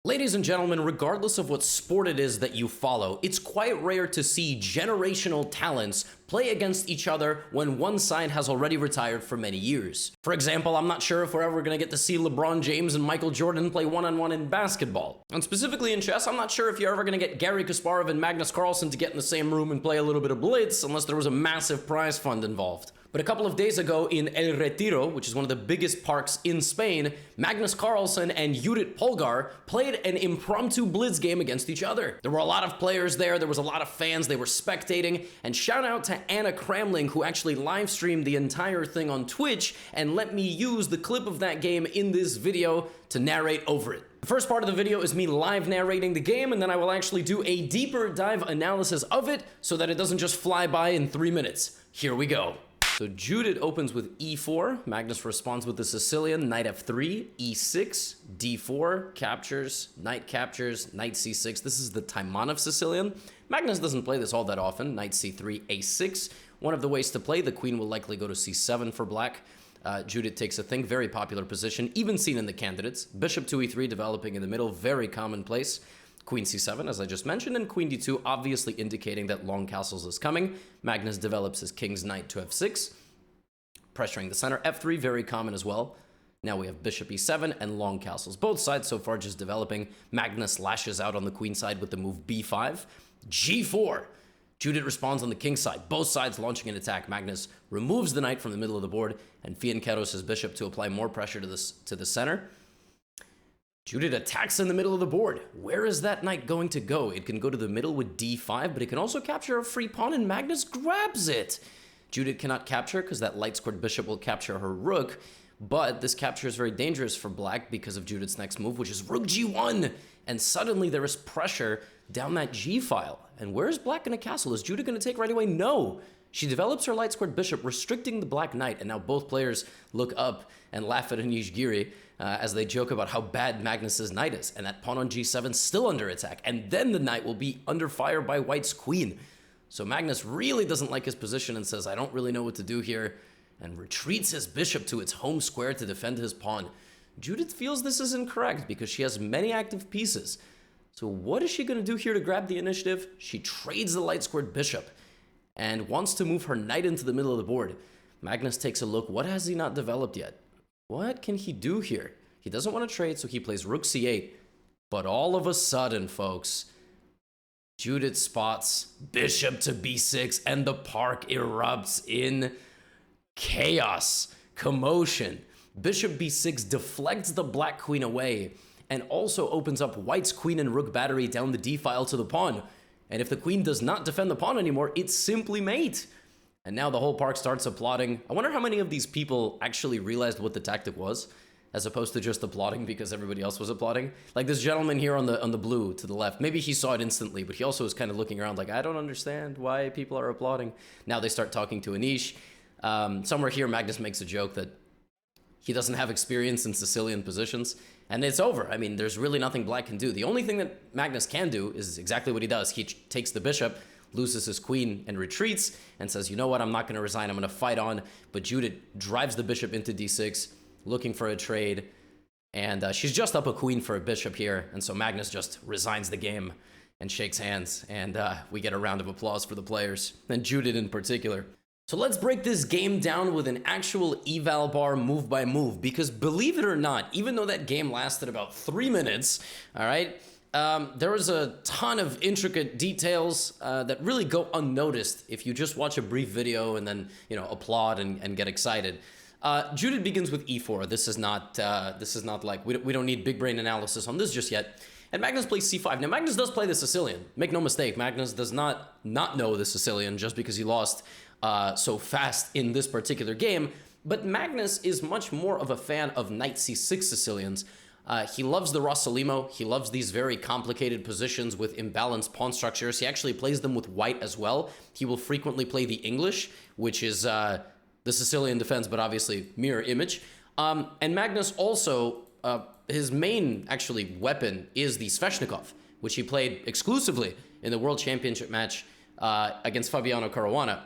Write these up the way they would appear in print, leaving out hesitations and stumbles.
Ladies and gentlemen, regardless of what sport it is that you follow, it's quite rare to see generational talents play against each other when one side has already retired for many years. For example, I'm not sure if we're ever going to get to see LeBron James and Michael Jordan play one-on-one in basketball. And specifically in chess, I'm not sure if you're ever going to get Garry Kasparov and Magnus Carlsen to get in the same room and play a little bit of blitz unless there was a massive prize fund involved. But a couple of days ago in El Retiro, which is one of the biggest parks in Spain, Magnus Carlsen and Judit Polgar played an impromptu blitz game against each other. There were a lot of players there, there was a lot of fans, they were spectating, and shout out to Anna Kramling, who actually live streamed the entire thing on Twitch and let me use the clip of that game in this video to narrate over it. The first part of the video is me live narrating the game, and then I will actually do a deeper dive analysis of it so that it doesn't just fly by in 3 minutes. Here we go. So Judit opens with e4, Magnus responds with the Sicilian, knight f3, e6, d4, captures, knight c6. This is the Taimanov Sicilian. Magnus doesn't play this all that often, knight c3, a6. One of the ways to play, the queen will likely go to c7 for black. Judit takes a thing, very popular position, even seen in the candidates. Bishop to e3 developing in the middle, very commonplace. Queen c7, as I just mentioned, and queen d2, obviously indicating that long castles is coming. Magnus develops his king's knight to f6, pressuring the center. f3, very common as well. Now we have bishop e7 and long castles. Both sides so far just developing. Magnus lashes out on the queen side with the move b5. g4. Judit responds on the king side. Both sides launching an attack. Magnus removes the knight from the middle of the board and fianchettos his bishop to apply more pressure to the center. Judit attacks in the middle of the board. Where is that knight going to go? It can go to the middle with d5, but it can also capture a free pawn, and Magnus grabs it. Judit cannot capture because that light-squared bishop will capture her rook, but this capture is very dangerous for black because of Judit's next move, which is rook g1, and suddenly there is pressure down that g-file. And where is black going to castle? Is Judit going to take right away? No. She develops her light-squared bishop, restricting the black knight, and now both players look up and laugh at Anish Giri as they joke about how bad Magnus's knight is, and that pawn on g7 still under attack, and then the knight will be under fire by white's queen. So Magnus really doesn't like his position and says, I don't really know what to do here, and retreats his bishop to its home square to defend his pawn. Judit feels this is incorrect because she has many active pieces. So what is she going to do here to grab the initiative? She trades the light-squared bishop and wants to move her knight into the middle of the board. Magnus takes a look. What has he not developed yet? What can he do here? He doesn't want to trade, so he plays rook c8. But all of a sudden, folks, Judit spots bishop to b6, and the park erupts in chaos, commotion. Bishop b6 deflects the black queen away, and also opens up white's queen and rook battery down the d-file to the pawn. And if the queen does not defend the pawn anymore, it's simply mate. And now the whole park starts applauding. I wonder how many of these people actually realized what the tactic was, as opposed to just applauding because everybody else was applauding. Like this gentleman here on the blue to the left, maybe he saw it instantly, but he also was kind of looking around like, I don't understand why people are applauding. Now they start talking to Anish. Somewhere here, Magnus makes a joke that he doesn't have experience in Sicilian positions, and it's over. I mean, there's really nothing black can do. The only thing that Magnus can do is exactly what he does. He takes the bishop, loses his queen, and retreats, and says, you know what, I'm not going to resign, I'm going to fight on. But Judit drives the bishop into d6, looking for a trade, and she's just up a queen for a bishop here, and so Magnus just resigns the game and shakes hands, and we get a round of applause for the players, and Judit in particular. So let's break this game down with an actual eval bar move by move, because believe it or not, even though that game lasted about 3 minutes, all right, there was a ton of intricate details that really go unnoticed if you just watch a brief video and then, you know, applaud and get excited. Judit begins with e4. This is not like, we don't need big brain analysis on this just yet. And Magnus plays c5. Now, Magnus does play the Sicilian. Make no mistake, Magnus does not know the Sicilian just because he lost so fast in this particular game. But Magnus is much more of a fan of knight c6 Sicilians. He loves the Rossolimo. He loves these very complicated positions with imbalanced pawn structures. He actually plays them with white as well. He will frequently play the English, which is the Sicilian defense, but obviously mirror image. And Magnus also, his main, actually, weapon is the Sveshnikov, which he played exclusively in the World Championship match against Fabiano Caruana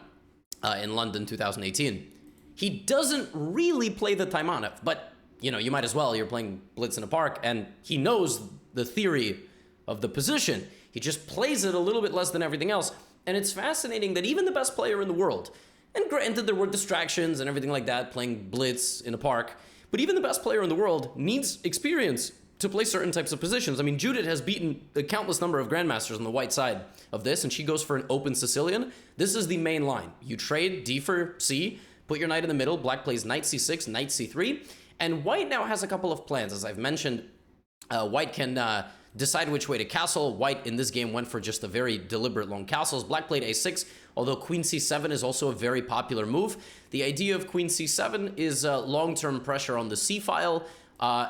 in London 2018. He doesn't really play the Taimanov, but you know, you might as well. You're playing Blitz in a park, and he knows the theory of the position. He just plays it a little bit less than everything else. And it's fascinating that even the best player in the world, and granted there were distractions and everything like that, playing Blitz in a park, but even the best player in the world needs experience to play certain types of positions. I mean, Judith has beaten a countless number of grandmasters on the white side of this, and she goes for an open Sicilian. This is the main line. You trade D for C, put your knight in the middle, black plays knight c6, knight c3, and white now has a couple of plans. As I've mentioned, white can decide which way to castle. White in this game went for just a very deliberate long castles. Black played a6, although queen c7 is also a very popular move. The idea of queen c7 is long-term pressure on the c-file,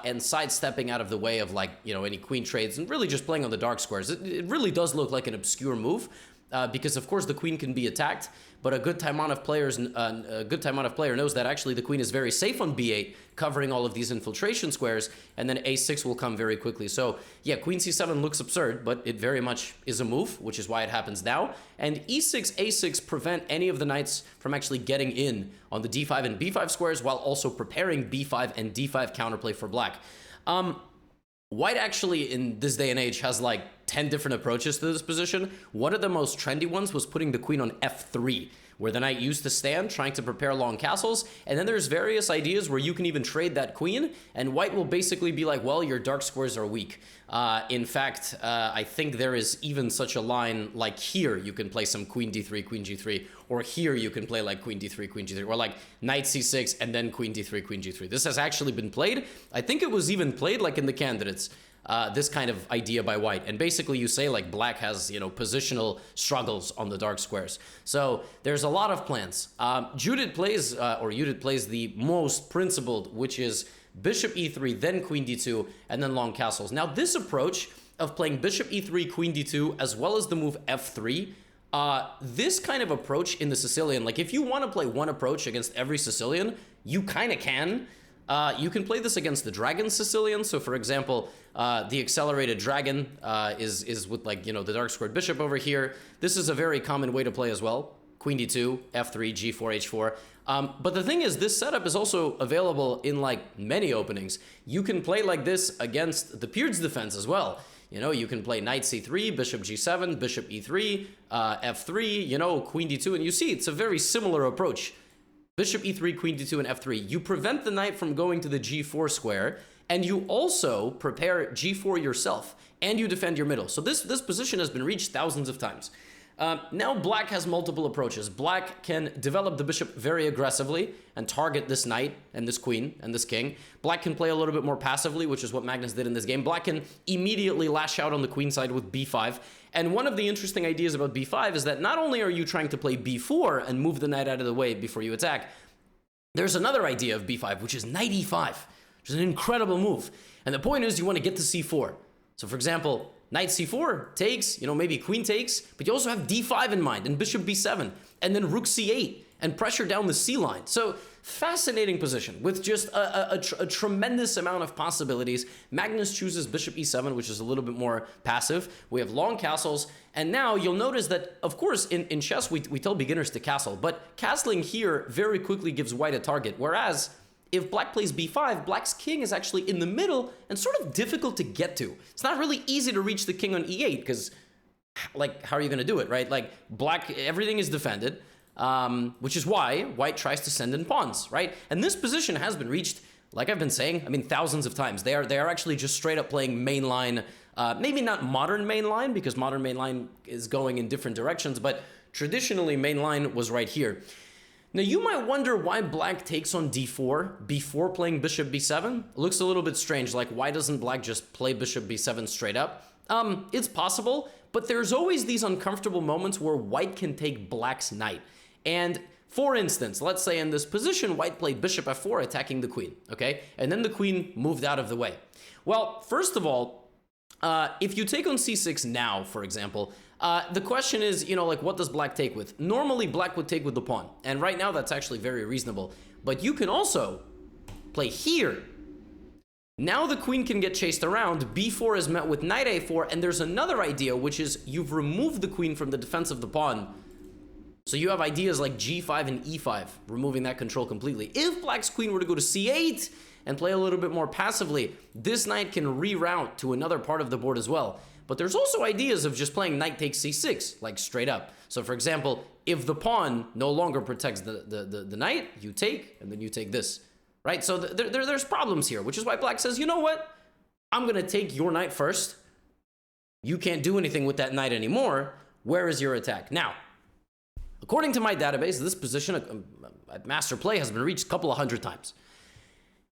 and sidestepping out of the way of, like, you know, any queen trades, and really just playing on the dark squares. It really does look like an obscure move, because of course the queen can be attacked, but a good Taimanov player knows that actually the queen is very safe on b8, covering all of these infiltration squares, and then a6 will come very quickly. So yeah, queen c7 looks absurd, but it very much is a move, which is why it happens now. And e6, a6 prevent any of the knights from actually getting in on the d5 and b5 squares, while also preparing b5 and d5 counterplay for black. White actually, in this day and age, has like 10 different approaches to this position. One of the most trendy ones was putting the queen on f3, where the knight used to stand, trying to prepare long castles. And then there's various ideas where you can even trade that queen, and white will basically be like, well, your dark squares are weak. In fact, I think there is even such a line like here, you can play some queen d3, queen g3, or here you can play like queen d3, queen g3, or like knight c6, and then queen d3, queen g3. This has actually been played. I think it was even played like in the candidates. This kind of idea by white, and basically you say like black has, you know, positional struggles on the dark squares. So there's a lot of plans. Judith plays the most principled, which is bishop e3, then queen d2, and then long castles. Now this approach of playing bishop e3, queen d2, as well as the move f3, this kind of approach in the Sicilian, like if you want to play one approach against every Sicilian, you kind of can. You can play this against the dragon Sicilian. So for example, the accelerated dragon is with, like, you know, the dark squared bishop over here. This is a very common way to play as well. Queen d2, f3, g4, h4. But the thing is, this setup is also available in like many openings. You can play like this against the Peer's defense as well. You know, you can play knight c3, bishop g7, bishop e3, f3, you know, queen d2, and you see it's a very similar approach. Bishop e3, queen d2, and f3. You prevent the knight from going to the g4 square, and you also prepare g4 yourself, and you defend your middle. So this position has been reached thousands of times. Now black has multiple approaches. Black can develop the bishop very aggressively and target this knight and this queen and this king. Black can play a little bit more passively, which is what Magnus did in this game. Black can immediately lash out on the queen side with b5. And one of the interesting ideas about b5 is that not only are you trying to play b4 and move the knight out of the way before you attack, there's another idea of b5, which is knight e5, which is an incredible move. And the point is you want to get to c4. So for example, knight c4 takes, you know, maybe queen takes, but you also have d5 in mind, and bishop b7, and then rook c8, and pressure down the c line. So fascinating position with just a tremendous amount of possibilities. Magnus chooses bishop e7, which is a little bit more passive. We have long castles, and now you'll notice that, of course, in chess, we tell beginners to castle, but castling here very quickly gives white a target, whereas if black plays b5, black's king is actually in the middle and sort of difficult to get to. It's not really easy to reach the king on e8 because, like, how are you going to do it, right? Like, black, everything is defended, which is why white tries to send in pawns, right? And this position has been reached, like I've been saying, I mean, thousands of times. They are actually just straight up playing mainline, maybe not modern mainline, because modern mainline is going in different directions, but traditionally mainline was right here. Now, you might wonder why black takes on d4 before playing bishop b7. It looks a little bit strange, like why doesn't black just play bishop b7 straight up? It's possible, but there's always these uncomfortable moments where white can take black's knight. And for instance, let's say in this position, white played bishop f4 attacking the queen, okay? And then the queen moved out of the way. Well, first of all, if you take on c6 now, for example, the question is, you know, like, what does black take with? Normally, black would take with the pawn. And right now, that's actually very reasonable. But you can also play here. Now the queen can get chased around. b4 is met with knight a4. And there's another idea, which is you've removed the queen from the defense of the pawn. So you have ideas like g5 and e5, removing that control completely. If black's queen were to go to c8 and play a little bit more passively, this knight can reroute to another part of the board as well. But there's also ideas of just playing knight takes c6, like straight up. So for example, if the pawn no longer protects the knight, you take, and then you take this, right? So there's problems here, which is why black says, you know what? I'm gonna take your knight first. You can't do anything with that knight anymore. Where is your attack? Now, according to my database, this position at master play has been reached a couple of hundred times.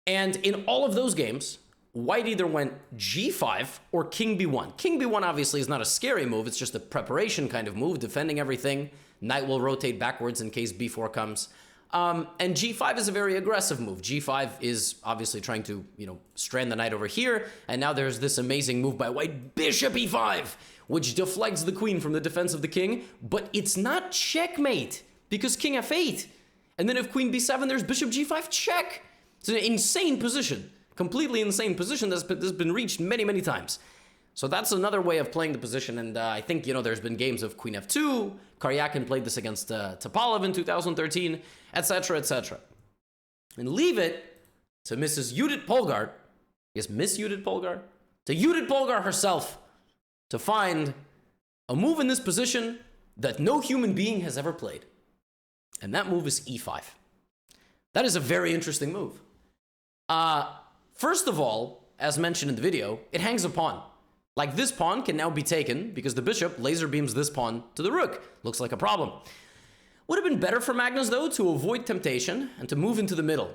And in all of those games, white either went g5 or king b1. King b1 obviously is not a scary move. It's just a preparation kind of move, defending everything. Knight will rotate backwards in case b4 comes. And g5 is a very aggressive move. g5 is obviously trying to, strand the knight over here. And now there's this amazing move by white, bishop e5, which deflects the queen from the defense of the king. But it's not checkmate, because king f8. And then if queen b7, there's bishop g5 check. It's an insane position. Completely insane position that's been reached many, many times. So that's another way of playing the position. And I think, there's been games of queen f2. Karyakin played this against Topalov in 2013, etc., etc. And leave it to Mrs. Judith Polgar, yes, Miss Judith Polgar, to Judith Polgar herself to find a move in this position that no human being has ever played. And that move is e5. That is a very interesting move. First of all, as mentioned in the video, it hangs a pawn. Like, this pawn can now be taken because the bishop laser beams this pawn to the rook. Looks like a problem. Would have been better for Magnus, though, to avoid temptation and to move into the middle.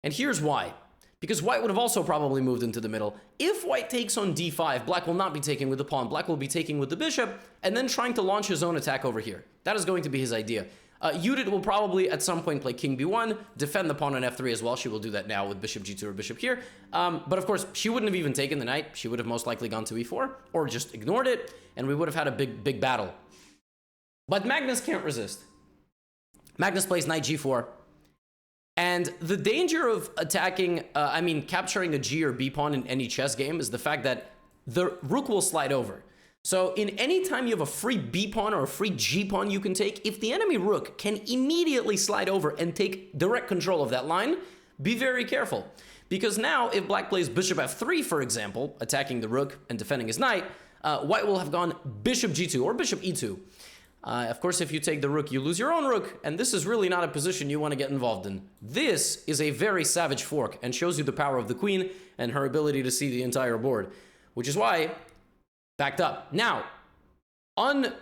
And here's why. Because white would have also probably moved into the middle. If white takes on d5, black will not be taking with the pawn. Black will be taking with the bishop and then trying to launch his own attack over here. That is going to be his idea. Judith will probably at some point play king b1, defend the pawn on f3 as well. She will do that now with bishop g2 or bishop here. But of course, she wouldn't have even taken the knight. She would have most likely gone to e4 or just ignored it, and we would have had a big battle. But Magnus can't resist. Magnus plays knight g4. And the danger of attacking, capturing a g or b pawn in any chess game is the fact that the rook will slide over. So in any time you have a free b pawn or a free g pawn you can take, if the enemy rook can immediately slide over and take direct control of that line, be very careful. Because now if black plays bishop f3, for example, attacking the rook and defending his knight, white will have gone bishop g2 or bishop e2. Of course, if you take the rook, you lose your own rook, and this is really not a position you want to get involved in. This is a very savage fork and shows you the power of the queen and her ability to see the entire board, which is why backed up. Now, the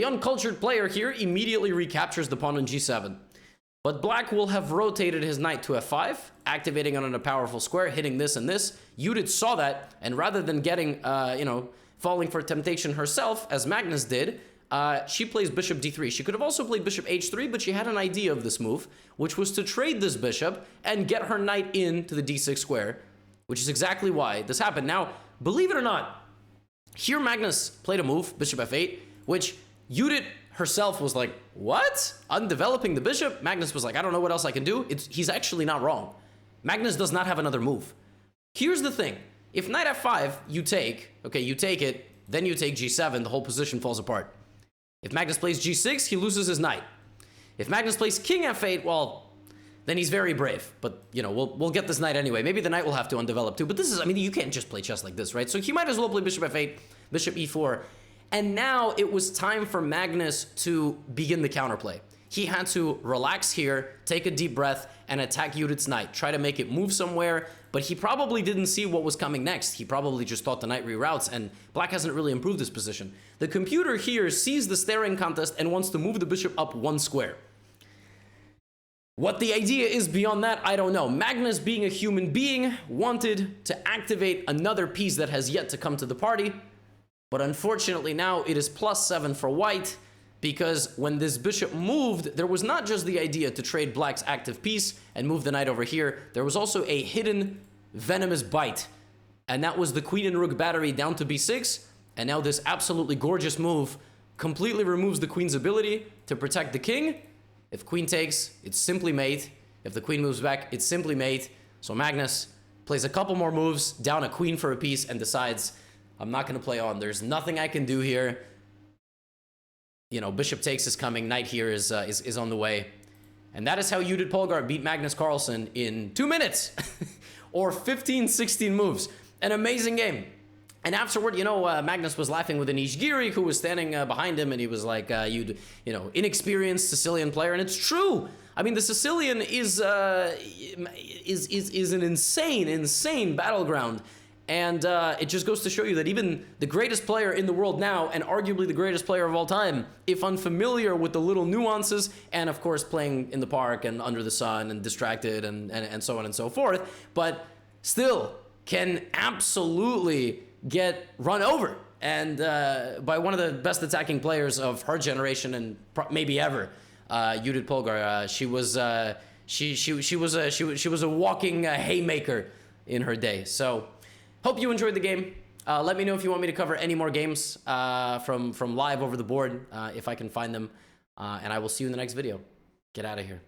uncultured player here immediately recaptures the pawn on g7. But black will have rotated his knight to f5, activating on a powerful square, hitting this and this. Judith saw that, and rather than getting, falling for temptation herself, as Magnus did, she plays bishop d3. She could have also played bishop h3, but she had an idea of this move, which was to trade this bishop and get her knight into the d6 square, which is exactly why this happened. Now, believe it or not, here Magnus played a move, bishop f8, which Judith herself was like, what? Undeveloping the bishop? Magnus was like, I don't know what else I can do. He's actually not wrong. Magnus does not have another move. Here's the thing. If knight f5, you take it, then you take g7, the whole position falls apart. If Magnus plays g6, he loses his knight. If Magnus plays king f8, well, then he's very brave. But, we'll get this knight anyway. Maybe the knight will have to undevelop too. But this is, you can't just play chess like this, right? So he might as well play bishop f8, bishop e4. And now it was time for Magnus to begin the counterplay. He had to relax here, take a deep breath, and attack Judith's knight. Try to make it move somewhere, but he probably didn't see what was coming next. He probably just thought the knight reroutes, and black hasn't really improved his position. The computer here sees the staring contest and wants to move the bishop up one square. What the idea is beyond that, I don't know. Magnus, being a human being, wanted to activate another piece that has yet to come to the party, but unfortunately now it is +7 for white, because when this bishop moved, there was not just the idea to trade black's active piece and move the knight over here, there was also a hidden venomous bite, and that was the queen and rook battery down to b6, and now this absolutely gorgeous move completely removes the queen's ability to protect the king. If queen takes, it's simply mate. If the queen moves back, it's simply mate. So Magnus plays a couple more moves, down a queen for a piece, and decides, I'm not going to play on. There's nothing I can do here. you know, bishop takes is coming, knight here is on the way. And that is how Judith Polgar beat Magnus Carlsen in 2 minutes or 15, 16 moves. An amazing game. And afterward, you know, Magnus was laughing with Anish Giri, who was standing behind him, and he was like, you know, inexperienced Sicilian player. And it's true. I mean, the Sicilian is an insane battleground. And it just goes to show you that even the greatest player in the world now, and arguably the greatest player of all time, if unfamiliar with the little nuances, and of course playing in the park and under the sun and distracted and so on and so forth, but still can absolutely get run over and by one of the best attacking players of her generation and maybe ever, Judith Polgar. She was a walking haymaker in her day. So hope you enjoyed the game. Let me know if you want me to cover any more games from live over the board, if I can find them. And I will see you in the next video. Get out of here.